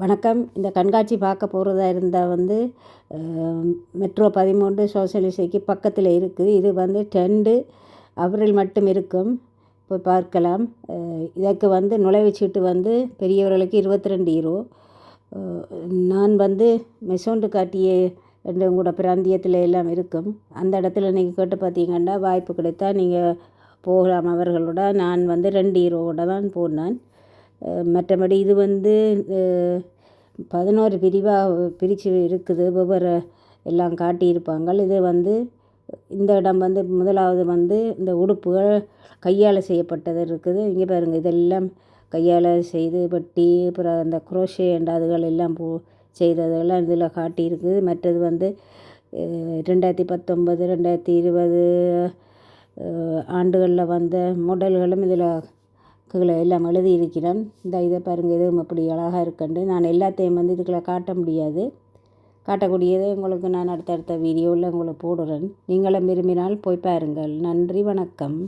வணக்கம். இந்த கண்காட்சி பார்க்க போகிறதா இருந்தால் மெட்ரோ 13 சோஷலிசைக்கு பக்கத்தில் இருக்குது. இது 2 அப்ரல் மட்டும் இருக்கும். போய் பார்க்கலாம். இதற்கு நுழைவுச்சீட்டு பெரியவர்களுக்கு 22 யூரோ. நான் மெசோண்டு காட்டிய ரெண்டு கூட பிராந்தியத்தில் எல்லாம் இருக்கும். அந்த இடத்துல நீங்கள் கேட்டு பார்த்தீங்கன்னா வாய்ப்பு கிடைத்தா நீங்கள் போகலாம் அவர்களோட. நான் 2 யூரோவோட தான் போனேன். மற்றபடி இது 11 பிரிவாக பிரித்து இருக்குது. ஒவ்வொரு எல்லாம் காட்டியிருப்பாங்க. இது இந்த இடம் முதலாவது இந்த உடுப்புகள் கையால் செய்யப்பட்டது இருக்குது. இங்கே பாருங்கள், இதெல்லாம் கையால் செய்து வெட்டி அப்புறம் அந்த குரோஷே என்ற அதுகள் எல்லாம் செய்ததெல்லாம் இதில் காட்டியிருக்குது. மற்றது 2019 2020 ஆண்டுகளில் மாடல்களும் இதில் கீழே எல்லாம் எழுதியிருக்கிறேன். இதை பாருங்கள், இதுவும் அப்படி அழகாக இருக்குண்டு. நான் எல்லாத்தையும் இதுக்குள்ளே காட்ட முடியாது. காட்டக்கூடியதை உங்களுக்கு நான் அடுத்தடுத்த வீடியோவில் உங்களுக்கு போடுறேன். நீங்களும் விரும்பினால் போய் பாருங்கள். நன்றி, வணக்கம்.